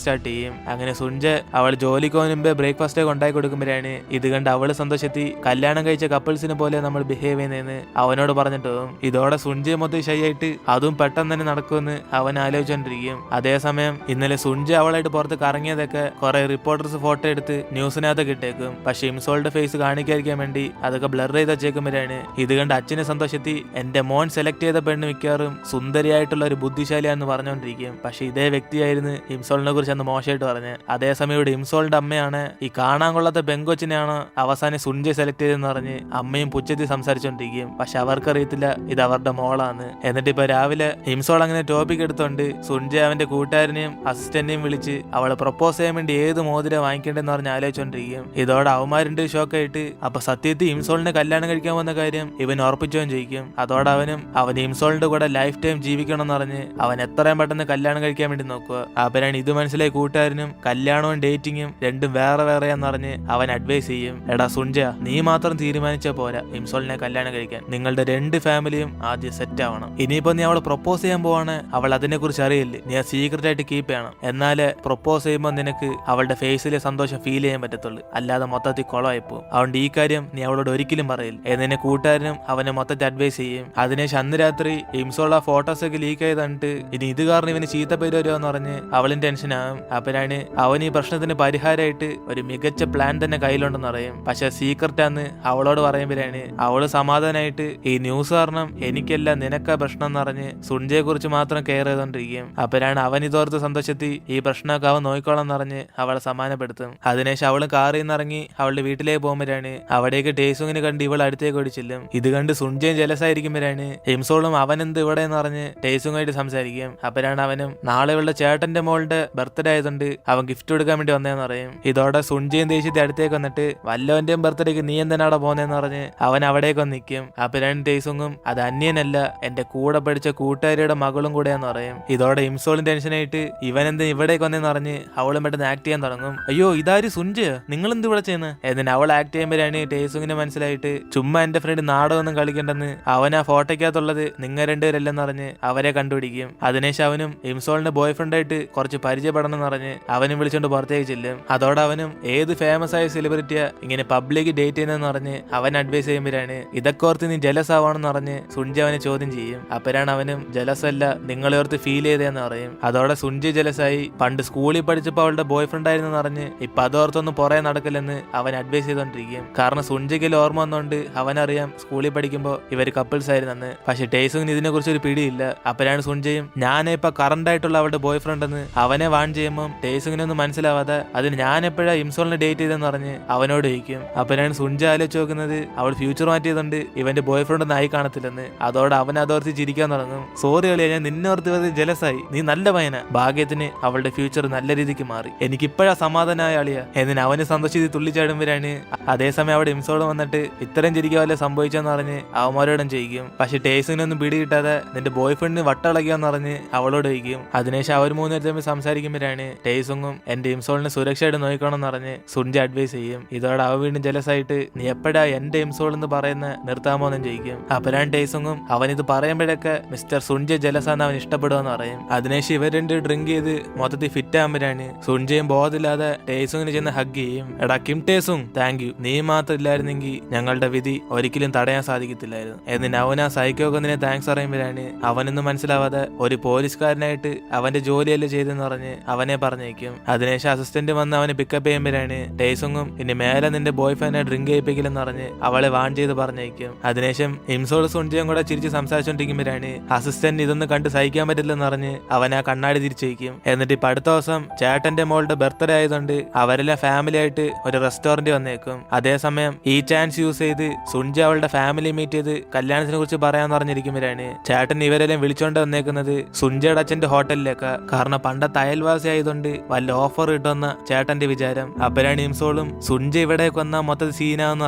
സ്റ്റാർട്ട് ചെയ്യും. അങ്ങനെ സുൻജ അവൾ ജോലിക്ക് മുമ്പേ ബ്രേക്ക്ഫാസ്റ്റ് ഒക്കെ ഉണ്ടാക്കി കൊടുക്കുമ്പോഴാണ് ഇത് കണ്ട് അവള് സന്തോഷത്തി കല്യാണം കഴിച്ച കപ്പിൾസിനെ പോലെ നമ്മൾ ബിഹേവ് ചെയ്യുന്നതെന്ന് അവനോട് പറഞ്ഞിട്ട് പോകും. ഇതോടെ സുൻജ മൊത്തം ശരിയായിട്ട് അതും പെട്ടെന്ന് തന്നെ നടക്കുമെന്ന് അവൻ ആലോചിച്ചോണ്ടിരിക്കും. അതേസമയം ഇന്നലെ സുൻജ അവളായിട്ട് പുറത്ത് കറങ്ങിയതൊക്കെ കുറെ റിപ്പോർട്ടേഴ്സ് ഫോട്ടോ എടുത്ത് ന്യൂസിനകത്ത് ഇട്ടേക്കും. പക്ഷെ ഇംസോളുടെ ഫേസ് കാണിക്കാതിരിക്കാൻ വേണ്ടി അതൊക്കെ ബ്ലർ ചെയ്ത് വെച്ചേക്കുമ്പോഴാണ് ഇത് കണ്ട് അച്ഛനെ സന്തോഷത്തി എന്റെ മോൻ സെലക്ട് ചെയ്ത പെണ്ണ് മിക്കവാറും സുന്ദരിയായിട്ടുള്ള ഒരു ബുദ്ധിശാലിയാണെന്ന് പറഞ്ഞുകൊണ്ടിരിക്കും. പക്ഷെ ഇതേ വ്യക്തിയായിരുന്നു ഇംസോളിനെ കുറിച്ച് അന്ന് മോശമായിട്ട് പറഞ്ഞ്. അതേസമയം ഇവിടെ ഇംസോളിന്റെ അമ്മയാണ് ഈ കാണാൻ കൊള്ളാത്ത പെങ്കൊച്ചിനെയാണ് അവസാനം സുൻജ സെലക്ട് ചെയ്തെന്ന് പറഞ്ഞ് അമ്മയും പുച്ഛത്തിൽ സംസാരിച്ചോണ്ടിരിക്കും. പക്ഷെ അവർക്കറിയത്തില്ല ഇത് അവരുടെ മോളാണ്. എന്നിട്ട് ഇപ്പൊ രാവിലെ ഇംസോൾ അങ്ങനെ ടോപ്പിക് എടുത്തോണ്ട് സുൻജ അവന്റെ കൂട്ടുകാരനെയും അസിസ്റ്റന്റിനെയും വിളിച്ച് അവളെ പ്രപ്പോസ് ചെയ്യാൻ വേണ്ടി ഏത് മോതിരം വാങ്ങിക്കേണ്ടെന്ന് പറഞ്ഞ് ആലോചിച്ചോണ്ടിരിക്കും. ഇതോടെ അവന്മാരുടെ ഷോക്കായിട്ട് അപ്പൊ സത്യത്തിൽ ഇംസോളിനെ കല്യാണം കഴിക്കാൻ വന്ന കാര്യം ഇവൻ ഉറപ്പിച്ചോൻ ചോദിക്കും. അതോടെ അവൻ ഇംസോളിന്റെ കൂടെ ലൈഫ് ടൈം ജീവിക്കണം എന്ന് പറഞ്ഞ് അവൻ എത്രയും പെട്ടെന്ന് കല്യാണം കഴിക്കാൻ വേണ്ടി നോക്കുക. അവനാണ് ഇത് മനസ്സിലായി കൂട്ടുകാരനും കല്യാണവും ഡേറ്റിങ്ങും രണ്ടും വേറെ വേറെയാന്ന് പറഞ്ഞ് അവൻ അഡ്വൈസ് ചെയ്യും. എടാ സുൻജ, നീ മാത്രം തീരുമാനിച്ചാൽ പോരാ ഇംസോളിനെ കല്യാണം കഴിക്കാൻ. നിങ്ങളുടെ രണ്ട് ഫാമിലിയും ആദ്യം സെറ്റ് ആവണം. ഇനിയിപ്പോ നീ അവളെ പ്രപ്പോസ് ചെയ്യാൻ പോവാണ്, അവൾ അതിനെ കുറിച്ച് അറിയില്ലേ, നീ ആ സീക്രട്ട് ആയിട്ട് കീപ്പ് ചെയ്യണം. എന്നാലേ പ്രപ്പോസ് ചെയ്യുമ്പോൾ നിനക്ക് അവളുടെ ഫേസിലെ സന്തോഷം ഫീൽ ചെയ്യാൻ പറ്റത്തുള്ളൂ. അല്ലാതെ മൊത്തത്തിൽ കുളമായി പോകും. അതുകൊണ്ട് ഈ കാര്യം നീ അവളോട് ഒരിക്കലും പറയില്ല എന്നെ കൂട്ടുകാരനും അവനെ മൊത്തത്തിൽ അഡ്വൈസ് ചെയ്യും. അതിനുശേഷം അന്ന് രാത്രി ഇംസോൾ ആ ഫോട്ടോസ് ഒക്കെ ലീക്ക് ചെയ്ത് കണ്ടിട്ട് ഇനി ഇത് കാരണം ഇവന് ചീത്ത പേര് വരുമെന്ന് പറഞ്ഞ് അവളും ടെൻഷനാകും. അപ്പോഴാണ് അവൻ ഈ പ്രശ്നത്തിന് പരിഹാരമായിട്ട് ഒരു മികച്ച പ്ലാൻ തന്നെ കയ്യിലുണ്ടെന്ന് അറിയും. പക്ഷെ സീക്രട്ടാന്ന് അവളോട് പറയുമ്പോഴാണ് അവള് സമാധാനമായിട്ട് ഈ ന്യൂസ് കാരണം എനിക്കല്ല നിനക്കാ പ്രശ്നം എന്ന് പറഞ്ഞ് സുൻജയെ കുറിച്ച് മാത്രം കെയർ ചെയ്തോണ്ടിരിക്കും. അപ്പോഴാണ് അവൻ ഇതോർത്ത് സന്തോഷത്തി ഈ പ്രശ്നമൊക്കെ അവൻ നോക്കിക്കോളാം എന്ന് പറഞ്ഞ് അവളെ സമാധാനപ്പെടുത്തും. അതിനുശേഷം അവള് കാറിൽ നിന്ന് ഇറങ്ങി അവളുടെ വീട്ടിലേക്ക് പോകുമ്പോഴാണ് അവിടേക്ക് ടേസുങ്ങിനെ കണ്ട് ഇവൾ അടുത്തേക്ക് ഓടിച്ചില്ലും. ഇത് കണ്ട് സുൻജയും ജലസായിരിക്കുമ്പോഴാണ് ഇംസോളും അവനെന്ത് ഇവിടെ എന്ന് പറഞ്ഞ് ടേസുങ്ങായിട്ട് സംസാരിക്കും. അപ്പോഴാണ് അവനും നാളെ ഇവളുടെ ചേട്ടന്റെ മോളുടെ ബർത്ത്ഡേ ആയതുകൊണ്ട് അവൻ ഗിഫ്റ്റ് കൊടുക്കാൻ വേണ്ടി വന്നതെന്ന് പറയും. ഇതോടെ സുൻജയും ദേഷ്യത്തെ അടുത്തേക്ക് വന്നിട്ട് വല്ലവന്റെയും ബർത്ത്ഡേക്ക് നീ എന്തിനാടെ പോകുന്നതെന്ന് പറഞ്ഞ് അവൻ അവിടേക്ക് വന്ന് നിൽക്കും. അപ്പോഴാണ് ടേസുങ്ങും അത് അന്യനല്ല എന്റെ കൂടെ പഠിച്ച കൂട്ടുകാരിയുടെ മകളും കൂടെയാന്ന് പറയും. ഇതോടെ ഇംസോളും ടെൻഷനായിട്ട് ഇവൻ എന്ത് ഇവിടേക്ക് വന്നെന്ന് പറഞ്ഞ് അവളും പെട്ടെന്ന് ആക്ട് ചെയ്യാൻ തുടങ്ങും. അയ്യോ ഇതാര് സുൻജ, നിങ്ങൾ എന്ത് ഇവിടെ ചെയ്യുന്നത്? എന്നിട്ട് അവൾ ആക്ട് ചെയ്യുമ്പോഴാണ് ടേസുങ്ങിനെ മനസ്സിലായിട്ട് ചുമ്മാ എന്റെ ഫ്രണ്ട് നാടകമൊന്നും കളിക്കണ്ടെന്ന് അവൻ ആ ഫോട്ടോയ്ക്കകത്തുള്ളത് നിങ്ങൾ രണ്ടുപേരല്ലെന്ന് പറഞ്ഞ് അവരെ കണ്ടുപിടിക്കും. അതിനുശേഷം അവനും ഇംസോളിന്റെ ബോയ് ഫ്രണ്ടായിട്ട് കുറച്ച് പരിചയപ്പെടണം എന്ന് പറഞ്ഞ് അവനും വിളിച്ചോണ്ട് പുറത്തേക്ക് ചെല്ലും. അതോടെ അവനും ഏത് ഫേമസ് ആയ സെലിബ്രിറ്റിയാ ഇങ്ങനെ പബ്ലിക് ഡേറ്റ് ചെയ്യുന്നതെന്ന് പറഞ്ഞ് അവൻ അഡ്വൈസ് ചെയ്യുമ്പോഴാണ് ഇതൊക്കെ ഓർത്ത് നീ ജലസ് ആവാണെന്ന് പറഞ്ഞ് സുൻജ അവനെ ചോദ്യം ചെയ്യും. അപ്പോഴാണ് അവനും ജലസ് അല്ല നിങ്ങളെ ഓർത്ത് ഫീൽ ചെയ്തതെന്ന് പറയും. അതോടെ സുൻജ ജലസായി പണ്ട് സ്കൂളിൽ പഠിച്ചപ്പോൾ അവളുടെ ബോയ് ഫ്രണ്ട് ആയിരുന്നു പറഞ്ഞ് ഇപ്പൊ അതോർത്തൊന്നും പുറകെ നടക്കില്ലെന്ന് അവൻ അഡ്വൈസ് ചെയ്തോണ്ടിരിക്കും. കാരണം സുൻജയ്ക്ക് ഓർമ്മ വന്നോണ്ട് അവനറിയാം സ്കൂളിൽ പഠിക്കുമ്പോൾ ഇവര് കപ്പിൾസ് ആയിരുന്നെന്ന്. പക്ഷെ ടേസുങ്ങിന് ഇതിനെ കുറിച്ച് ഒരു പിടിയില്ല. അപ്പോഴാണ് സുൻജയും ഞാനേ ഇപ്പൊ കറണ്ട് ആയിട്ടുള്ള അവളുടെ ബോയ് ഫ്രണ്ട് എന്ന് അവനെ വാൺ ചെയ്യുമ്പോൾ ടേസുങ്ങിനൊന്നും മനസ്സിലാവാതെ അതിന് ഞാൻ എപ്പോഴാ ഇംസോളിനെ ഡേറ്റ് ചെയ്തെന്ന് പറഞ്ഞ് അവനോട് ചോദിക്കും. അപ്പോഴാണ് സുൻജ ആലോചിച്ച് നോക്കുന്നത് അവൾ ഫ്യൂച്ചർ മാറ്റിയതുകൊണ്ട് ഇവന്റെ ബോയ് ഫ്രണ്ട് ഒന്നും ആയി കാണത്തില്ലെന്ന്. അതോടെ അവൻ അതോർത്ത് ചിരിക്കാൻ തുടങ്ങും. സോറി കളിയാ, ഞാൻ നിന്നോർത്ത് ജലസായി, നീ നല്ല പയ്യന. ഭാഗ്യത്തിന് അവളുടെ ഫ്യൂച്ചർ നല്ല രീതിക്ക് മാറി, എനിക്കിപ്പോഴാ സമാധാനമായ അളിയാ എന്നിന് അവന് സന്തോഷിച്ച് തുള്ളിച്ചാടുമ്പോഴാണ് അതേസമയം അവിടെ ഇംസോൾ വന്നിട്ട് ഇത്രയും ചിരിക്കാൻ വല്ല സംഭവിച്ചെന്ന് പറഞ്ഞ് അവന്മാരോടും ചെയ്യിക്കും. പക്ഷെ ടേസിനൊന്നും പിടി കിട്ടാതെ നിന്റെ ബോയ് ഫ്രണ്ടിന് വട്ടളകിയാന്ന് പറഞ്ഞ് അവളോട് ചോദിക്കും. അതിനുശേഷം അവർ മൂന്നുപേരും തമ്മിൽ സംസാരിക്കുമ്പോഴാണ് ടേസുങ്ങും എന്റെ ഇംസോളിനെ സുരക്ഷയായിട്ട് നോക്കണം എന്ന് പറഞ്ഞ് സുൻജ അഡ്വൈസ് ചെയ്യും. ഇതോടെ അവ വീണ്ടും ജലസായിട്ട് നീ എപ്പോഴാ എന്റെ ഇംസോൾ എന്ന് പറയുന്ന നിർത്താമോ എന്നും ചോദിക്കും. അപ്പോഴാണ് ടേസുങ്ങും അവനിത് പറയുമ്പോഴൊക്കെ മിസ്റ്റർ സുൻജ ജലസാന്ന് അവൻ ഇഷ്ടപ്പെടുമെന്ന് പറയും. അതിനുശേഷം ഇവർ രണ്ട് ഡ്രിങ്ക് ചെയ്ത് മൊത്തത്തിൽ ഫിറ്റ് ആകുമ്പോഴാണ് സുൻജയും ബോധമില്ലാതെ ടേസുങ്ങിന് ചെന്ന് ഹഗ് ചെയ്യും. എടാ കിം ടേസുങ്, താങ്ക് യു, നീ മാത്രം ഇല്ലായിരുന്നെങ്കിൽ ഞങ്ങളുടെ വിധി ഒരിക്കലും തടയാൻ സാധിക്കത്തില്ലായിരുന്നു എന്നിട്ട് അവൻ ആ സൈക്കോകന്നിനെ താങ്ക്സ് പറയുമ്പോഴാണ് അവനൊന്നും മനസ്സിലാവാതെ ഒരു പോലീസുകാരനായിട്ട് അവന്റെ ജോലിയല്ലേ ചെയ്തെന്ന് പറഞ്ഞ് അവനെ പറഞ്ഞേക്കും. അതിനുശേഷം അസിസ്റ്റന്റ് വന്ന് അവനെ പിക്കപ്പ് ചെയ്യുമ്പോഴാണ് ടേസുങ്ങും ഇനി മേലെ നിന്റെ ബോയ് ഫ്രണ്ടിനെ ഡ്രിങ്ക് ചെയ്യിപ്പിക്കില്ലെന്ന് പറഞ്ഞ് അവളെ വാൺ ചെയ്ത് പറഞ്ഞേക്കും. അതിനുശേഷം ഇംസോൾ സുൻജയും കൂടെ ചിരിച്ച് സംസാരിച്ചോണ്ടിരിക്കുമ്പോഴാണ് അസിസ്റ്റന്റ് ഇതൊന്നും കണ്ട് സഹിക്കാൻ പറ്റില്ലെന്ന് പറഞ്ഞ് അവൻ ആ കണ്ണാടി തിരിച്ചു വയ്ക്കും. എന്നിട്ട് ഇപ്പൊ അടുത്ത ദിവസം ചേട്ടന്റെ മോളുടെ ബർത്ത്ഡേ ആയതുകൊണ്ട് അവരെല്ലാം ഫാമിലി ആയിട്ട് ഒരു റെസ്റ്റോറന്റ് വന്നേക്കും. അതേസമയം ഈ ചാൻസ് യൂസ് ചെയ്ത് സുഞ്ച അവളുടെ ഫാമിലി മീറ്റ് ചെയ്ത് കല്യാണത്തിനെ കുറിച്ച് പറയാന്ന് പറഞ്ഞിരിക്കുമ്പോഴാണ് ചേട്ടൻ ഇവരെല്ലാം വിളിച്ചോണ്ട് വന്നേക്കുന്നത് സുഞ്ചയുടെ അച്ഛന്റെ ഹോട്ടലിലേക്ക്. കാരണം പണ്ടത്തെ അയൽവാസി ആയതുകൊണ്ട് വല്ല ഓഫർ കിട്ടുമെന്ന ചേട്ടന്റെ വിചാരം. അപ്പരാണ് ഇംസോളും സുഞ്ച ഇവിടേക്ക് വന്ന മൊത്തത്തിൽ സീനാന്ന്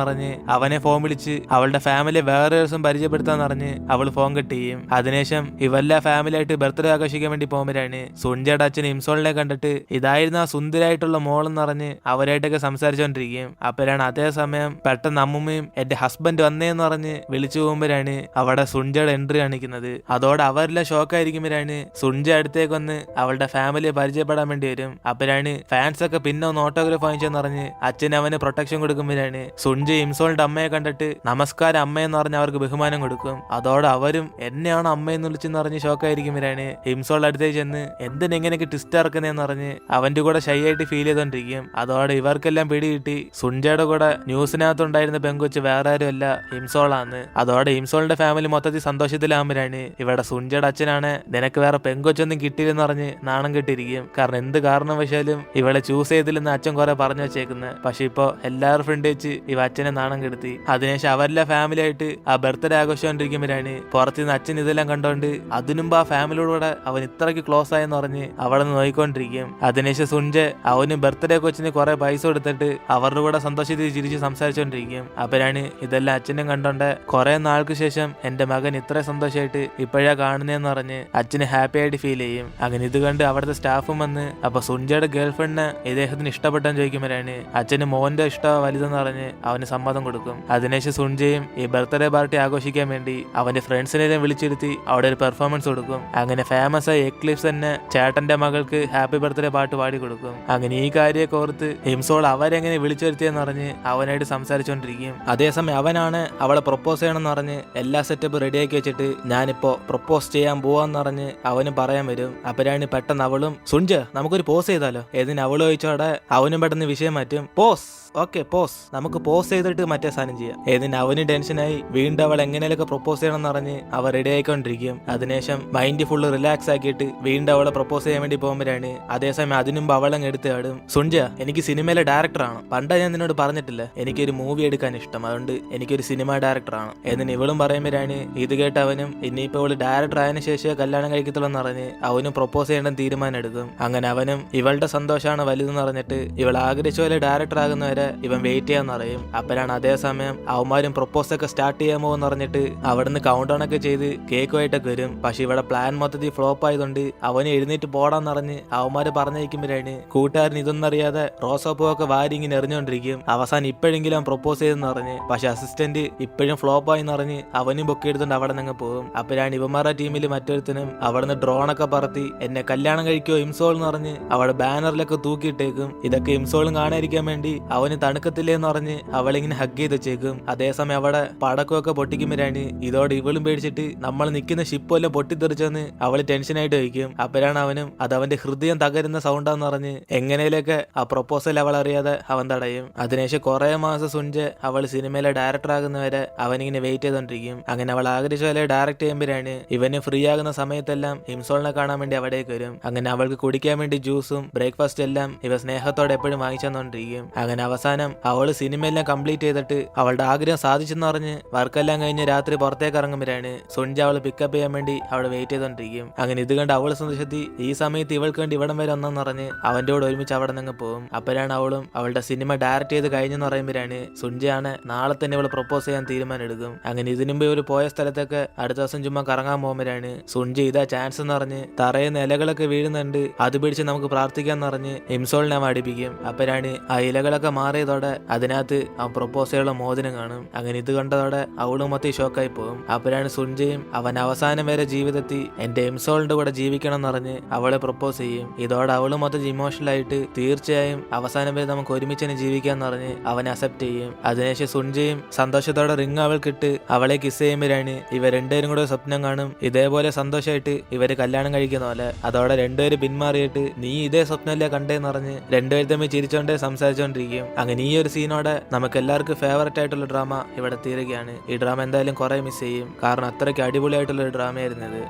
പറഞ്ഞ് അവനെ ഫോൺ വിളിച്ച് അവളുടെ ഫാമിലി വേറെ ദിവസം പരിചയപ്പെടുത്താന്ന് പറഞ്ഞ് അവൾ ഫോൺ കട്ട് ചെയ്യും. അതിനുശേഷം ഇവല്ല ഫാമിലി ആയിട്ട് ബർത്ത്ഡേ ആഘോഷിക്കാൻ വേണ്ടി പോകുമ്പോഴാണ് സുഞ്ചയുടെ അച്ഛൻ ഇംസോളിനെ കണ്ടിട്ട് ഇതായിരുന്നു ആ സുന്ദരായിട്ടുള്ള മോളെന്ന് പറഞ്ഞ് അവരായിട്ടൊക്കെ സംസാരിച്ചോണ്ടിരിക്കും. അപ്പോഴാണ് അതേസമയം പെട്ടെന്ന് അമ്മുമ്മയും എന്റെ ഹസ്ബൻഡ് വന്നേന്ന് പറഞ്ഞ് വിളിച്ചു പോകുമ്പോഴാണ് അവിടെ സുഞ്ചയുടെ എൻട്രി കാണിക്കുന്നത്. അതോടെ അവരെല്ലാം ഷോക്കായിരിക്കുമ്പോഴാണ് സുഞ്ച അടുത്തേക്ക് വന്ന് അവളുടെ ഫാമിലിയെ പരിചയപ്പെടാൻ വേണ്ടി വരും. അപ്പോഴാണ് ഫാൻസ് ഒക്കെ പിന്നെ ഒന്ന് ഓട്ടോഗ്രാഫ് വാങ്ങിച്ചെന്ന് പറഞ്ഞ് അച്ഛൻ അവന് പ്രൊട്ടക്ഷൻ കൊടുക്കുമ്പോഴാണ് സുഞ്ച ഇംസോളിന്റെ അമ്മയെ കണ്ടിട്ട് നമസ്കാരം അമ്മയെന്ന് പറഞ്ഞ് അവർക്ക് ബഹുമാനം കൊടുക്കും. അതോടെ അവരും എന്നെയാണ് അമ്മയെന്ന് വിളിച്ചെന്ന് പറഞ്ഞ് ഷോക്കായിരിക്കുമ്പോഴാണ് ഇംസോളുടെ അടുത്തേക്ക് ചെന്ന് എന്തിനെങ്ങനെയൊക്കെ ട്വിസ്റ്റ് ഇറക്കുന്നതെന്ന് പറഞ്ഞ് അവന്റെ കൂടെ ഷൈ ആയിട്ട് ഫീൽ ചെയ്തോണ്ടിരിക്കും. അതോടെ ഇവർക്കെല്ലാം പിടികിട്ടി സുഞ്ചയുടെ കൂടെ ന്യൂസിനകത്തുണ്ടായിരുന്ന പെങ്കൊച്ച് വേറെ ആരും അല്ല ഇംസോളാന്ന്. അതോടെ ഇംസോളിന്റെ ഫാമിലി മൊത്തത്തിൽ സന്തോഷത്തിലാകുമ്പോഴാണ് ഇവിടെ സുഞ്ചയുടെ അച്ഛനാണ് നിനക്ക് വേറെ പെങ്കൊച്ചൊന്നും കിട്ടിയില്ലെന്ന് പറഞ്ഞ് നാണം കെട്ടിരിക്കും. കാരണം എന്ത് കാരണവശാലും ഇവളെ ചൂസ് ചെയ്തില്ലെന്ന് അച്ഛൻ കുറെ പറഞ്ഞു വെച്ചേക്കുന്നത്. പക്ഷെ ഇപ്പൊ എല്ലാവരും ഫ്രണ്ട് വെച്ച് ഇവ അച്ഛനെ നാണം കെടുത്തി. അതിനുശേഷം അവരെല്ലാം ഫാമിലി ആയിട്ട് ആ ബർത്ത്ഡേ ആഘോഷിച്ചുകൊണ്ടിരിക്കുമ്പോഴാണ് പുറത്തുനിന്ന് അച്ഛൻ ഇതെല്ലാം കണ്ടോണ്ട് അതിനുമ്പ് ആ ഫാമിലിയോടെ അവൻ ഇത്രയ്ക്ക് ക്ലോസ് ആയെന്ന് പറഞ്ഞ് അവിടെ നിന്ന് നോയിക്കൊണ്ടിരിക്കും. അതിനുശേഷം സുഞ്ച അവന് ബർത്ത്ഡേ കൊച്ചിന് കുറെ പൈസ കൊടുത്തിട്ട് അവരുടെ കൂടെ സന്തോഷത്തിൽ ചിരിച്ച് സംസാരിച്ചോണ്ടിരിക്കും. അപ്പോഴാണ് ഇതെല്ലാം അച്ഛനും കണ്ടോണ്ട് കുറെ നാൾക്ക് ശേഷം എന്റെ മകൻ ഇത്ര സന്തോഷമായിട്ട് ഇപ്പോഴാ കാണുന്നതെന്ന് പറഞ്ഞ് അച്ഛന് ഹാപ്പി ആയിട്ട് ഫീൽ ചെയ്യും. അങ്ങനെ ഇത് കണ്ട് അവിടുത്തെ സ്റ്റാഫും വന്ന് അപ്പൊ സുഞ്ചയുടെ ഗേൾഫ്രണ്ടിനെ ഇദ്ദേഹത്തിന് ഇഷ്ടപ്പെട്ടാന്ന് ചോദിക്കുമ്പോഴാണ് അച്ഛന് മോന്റെ ഇഷ്ടം വലുതെന്ന് പറഞ്ഞ് അവന് സമ്മതം കൊടുക്കും. അതിനുശേഷം സുഞ്ചയും ഈ ബർത്ത്ഡേ പാർട്ടി ആഘോഷിക്കാൻ വേണ്ടി അവന്റെ ഫ്രണ്ട്സിനെല്ലാം വിളിച്ചിരുത്തി അവിടെ ഒരു പെർഫോമൻസ് കൊടുക്കും. അങ്ങനെ ഫേമസ് ആയ എക്ലിപ്സ് തന്നെ ചേട്ടന്റെ മകൾക്ക് ഹാപ്പി ബർത്ത്ഡേ പാട്ട് പാടി കൊടുക്കും. അങ്ങനെ ഈ കാര്യമൊക്കെ ഓർത്ത് ഹിംസോൾ അവരെങ്ങനെ വിളിച്ചു വരുത്തിയെന്ന് പറഞ്ഞ് അവനായിട്ട് സംസാരിച്ചോണ്ടിരിക്കും. അതേസമയം അവനാണ് അവളെ പ്രൊപ്പോസ് ചെയ്യണമെന്ന് പറഞ്ഞ് എല്ലാ സെറ്റപ്പ് റെഡിയാക്കി വെച്ചിട്ട് ഞാനിപ്പോ പ്രൊപ്പോസ് ചെയ്യാൻ പോവാന്ന് പറഞ്ഞ് അവനും പറയാൻ വരും. അപ്പോഴാണ് പെട്ടെന്ന് അവളും സുഞ്ച നമുക്കൊരു പോസ് ചെയ്താലോ ഏതിന് അവള് ചോദിച്ചോടെ അവനും പെട്ടെന്ന് വിഷയം മാറ്റും. പോസ് ഓക്കെ പോസ് നമുക്ക് പോസ് ചെയ്തിട്ട് മറ്റേ സാധനം ചെയ്യാം. ഏതിന് അവന് ടെൻഷനായി വീണ്ടും അവൾ എങ്ങനെയൊക്കെ പ്രൊപ്പോസ് ചെയ്യണം എന്ന് പറഞ്ഞ് അവ റെഡി ആയിക്കൊണ്ടിരിക്കും. അതിനുശേഷം മൈൻഡ് ഫുള്ള് റിലാക്സ് ആക്കിയിട്ട് വീണ്ടും അവളെ പ്രൊപ്പോസ് ചെയ്യാൻ വേണ്ടി പോകുമ്പോഴാണ് അതേസമയം അതിനുമ്പ് അവളങ്ങ് എടുത്ത് ആടും. സുഞ്ച എനിക്ക് സിനിമയിലെ ഡയറക്ടറാണ്. പണ്ട് ഞാൻ നിന്നോട് പറഞ്ഞിട്ടില്ല എനിക്കൊരു മൂവി എടുക്കാൻ ഇഷ്ടം, അതുകൊണ്ട് എനിക്കൊരു സിനിമ ഡയറക്ടറാണ് എന്നിന് ഇവളും പറയുമ്പോഴാണ് ഇത് കേട്ട് അവനും ഇനിയിപ്പോ അവള് ഡയറക്ടർ ആയതിനു ശേഷം കല്യാണം കഴിക്കത്തുള്ളൂ എന്ന് പറഞ്ഞ് അവനും പ്രൊപ്പോസ് ചെയ്യേണ്ട തീരുമാനം എടുക്കും. അങ്ങനെ അവനും ഇവളുടെ സന്തോഷമാണ് വലുതെന്ന് പറഞ്ഞിട്ട് ഇവൾ ആഗ്രഹിച്ച പോലെ ഡയറക്ടർ ആകുന്നവരെ ഇവൻ വെയിറ്റ് ചെയ്യാന്ന് പറയും. അപ്പോഴാണ് അതേസമയം അവന്മാരും പ്രൊപ്പോസ് ഒക്കെ സ്റ്റാർട്ട് ചെയ്യാമോ എന്ന് പറഞ്ഞിട്ട് അവിടുന്ന് കൗണ്ട് ഡൗൺ ഒക്കെ ചെയ്ത് കേക്കുമായിട്ടൊക്കെ വരും. പക്ഷെ ഇവിടെ പ്ലാൻ മൊത്തത്തിൽ ഫ്ലോപ്പ് ആയതുകൊണ്ട് അവന് എഴുന്നേറ്റ് പോടാന്ന് പറഞ്ഞ് അവന്മാര് പറഞ്ഞിരിക്കുമ്പോഴാണ് കൂട്ടുകാരൻ ഇതൊന്നും അറിയാതെ റോസപ്പൂ ഒക്കെ വാരി ഇങ്ങനെ എറിഞ്ഞോണ്ടിരിക്കും. അവസാനം ഇപ്പോഴെങ്കിലും അവൻ പ്രൊപ്പോസ് ചെയ്തെന്ന് പറഞ്ഞ് പക്ഷെ അസിസ്റ്റന്റ് ഇപ്പോഴും ഫ്ലോപ്പ് ആയി പറഞ്ഞ് അവനും ബുക്ക് എടുത്തുകൊണ്ട് അവിടെ നിന്ന് പോകും. അപ്പോഴാണ് ഇവന്മാരുടെ ടീമിൽ മറ്റൊരുത്തനും അവിടുന്ന് ഡ്രോണൊക്കെ പറത്തി എന്നെ കല്യാണം കഴിക്കോ ഇംസോൾ എന്ന് പറഞ്ഞ് അവിടെ ബാനറിലൊക്കെ തൂക്കിയിട്ടേക്കും. ഇതൊക്കെ ഇംസോളും കാണാതിരിക്കാൻ വേണ്ടി അവന് തണുക്കത്തില്ലേ എന്ന് പറഞ്ഞ് അവളിങ്ങനെ ഹഗ് ചെയ്ത് വെച്ചേക്കും. അതേസമയം അവിടെ പടക്കമൊക്കെ പൊട്ടിക്കുമ്പോഴാണ് ഇതോടെ ഇവളും പേടിച്ചിട്ട് നമ്മൾ നിൽക്കുന്ന ഷിപ്പ് എല്ലാം പൊട്ടിത്തെറിച്ചെന്ന് അവള് ടെൻഷനായിട്ട് വയ്ക്കും. അപ്പോഴാണ് അവനും അത് അവന്റെ ഹൃദയം തകരുന്ന സൗണ്ടാന്ന് പറഞ്ഞ് എങ്ങനെയൊക്കെ ആ പ്രൊപ്പോസൽ അവൾ അറിയാതെ അവൻ തടയും. അതിനുശേഷം കുറെ മാസം സുഞ്ച അവൾ സിനിമയിലെ ഡയറക്ടർ ആകുന്നവരെ അവനിങ്ങനെ വെയിറ്റ് ചെയ്തോണ്ടിരിക്കും. അങ്ങനെ അവൾ ആഗ്രഹിച്ച പോലെ ഡയറക്ട് ചെയ്യുമ്പോഴാണ് ഇവന് ഫ്രീ ആകുന്ന സമയത്തെല്ലാം ഹിംസോളിനെ കാണാൻ വേണ്ടി അവിടേക്ക് വരും. അങ്ങനെ അവൾക്ക് കുടിക്കാൻ വേണ്ടി ജ്യൂസും ബ്രേക്ക്ഫാസ്റ്റ് എല്ലാം ഇവ സ്നേഹത്തോടെ എപ്പോഴും വാങ്ങിച്ചെന്നോണ്ടിരിക്കും. അങ്ങനെ അവസാനം അവള് സിനിമയെല്ലാം കംപ്ലീറ്റ് ചെയ്തിട്ട് അവളുടെ ആഗ്രഹം സാധിച്ചെന്ന് പറഞ്ഞ് വർക്കെല്ലാം കഴിഞ്ഞ് രാത്രി പുറത്തേക്ക് ഇറങ്ങുമ്പോഴാണ് സുഞ്ച അവള് പിക്കപ്പ് ചെയ്യാൻ വേണ്ടി അവള് വെയിറ്റ് ചെയ്തോണ്ടിരിക്കും. അങ്ങനെ ഇത് കണ്ട് അവള് സന്തോഷത്തി ഈ സമയത്ത് ഇവൾക്ക് വേണ്ടി ഇവിടം വരെ ഒന്നെന്ന് പറഞ്ഞ് അവന്റെ കൂടെ ഒരുമിച്ച് അവിടെ നിന്ന് പോകും. അപ്പോഴാണ് അവളും അവളുടെ സിനിമ ഡയറക്ട് ചെയ്ത് കഴിഞ്ഞെന്ന് പറയുമ്പോഴാണ് സുഞ്ചയാണ് നാളെ തന്നെ ഇവള് പ്രൊപ്പോസ് ചെയ്യാൻ തീരുമാനം എടുക്കും. അങ്ങനെ ഇതിനുമ്പ് ഇവര് പോയ സ്ഥലത്തൊക്കെ അടുത്ത ദിവസം ചുമ്മാ കറങ്ങാൻ പോകുമ്പോഴാണ് സുഞ്ച ഇതാ ചാൻസ് എന്ന് പറഞ്ഞ് തറയുന്ന ഇലകളൊക്കെ വീഴുന്നുണ്ട് അത് പിടിച്ച് നമുക്ക് പ്രാർത്ഥിക്കാന്ന് പറഞ്ഞ് ഹിംസോളിനെ പഠിപ്പിക്കും. അപ്പോഴാണ് ആ ഇലകളൊക്കെ മാറിയതോടെ അതിനകത്ത് അവൻ പ്രൊപ്പോസ് ചെയ്യാനുള്ള മോചനം കാണും. അങ്ങനെ ഇത് കണ്ടതോടെ അവളും മൊത്തം ഷോക്കായി പോകും. അപ്പോഴാണ് സുഞ്ചയും അവൻ അവസാനം വരെ ജീവിതത്തിൽ എന്റെ ഹിംസോളിന്റെ കൂടെ ജീവിക്കണം എന്ന് പറഞ്ഞ് അവളെ പ്രൊപ്പോസ് ചെയ്യും. ഇതോടെ അവളും മൊത്തം ഇമോഷണൽ ആയിട്ട് തീർച്ചയായും അവസാനം വരെ നമുക്ക് ഒരുമിച്ച് തന്നെ ജീവിക്കാന്ന് പറഞ്ഞ് അവനെ അക്സെപ്റ്റ് ചെയ്യും. അതിനുശേഷം സുഞ്ചയും സന്തോഷത്തോടെ റിങ് അവൾക്കിട്ട് അവളെ കിസ് ചെയ്യുമ്പോഴാണ് ഇവർ രണ്ടുപേരും കൂടെ സ്വപ്നം കാണും ഇതേപോലെ സന്തോഷമായിട്ട് ഇവര് കല്യാണം കഴിക്കുന്ന പോലെ. അതോടെ രണ്ടുപേരും പിന്മാറിയിട്ട് നീ ഇതേ സ്വപ്നമല്ലേ കണ്ടേന്ന് പറഞ്ഞ് രണ്ടുപേരും തമ്മിൽ ചിരിച്ചോണ്ടേ സംസാരിച്ചോണ്ടിരിക്കും. അങ്ങനെ ഈ ഒരു സീനോടെ നമുക്ക് എല്ലാവർക്കും ഫേവററ്റ് ആയിട്ടുള്ള ഡ്രാമ ഇവിടെ തീരുകയാണ്. ഈ ഡ്രാമ എന്തായാലും കുറെ മിസ് ചെയ്യും, കാരണം അത്രയ്ക്ക് അടിപൊളിയായിട്ടുള്ള ഒരു ഡ്രാമയായിരുന്നു ഇത്.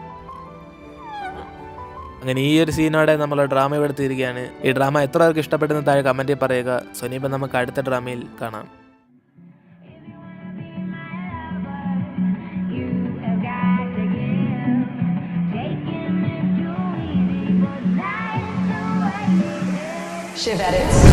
അങ്ങനെ ഈ ഒരു സീനോടെ നമ്മൾ ഡ്രാമ ഇവിടെ തീരുകയാണ്. ഈ ഡ്രാമ എത്ര പേർക്ക് ഇഷ്ടപ്പെട്ടെന്ന് താഴെ കമന്റിൽ പറയുക. സോ ഇനിയിപ്പോൾ നമുക്ക് അടുത്ത ഡ്രാമയിൽ കാണാം. Shiv Edits.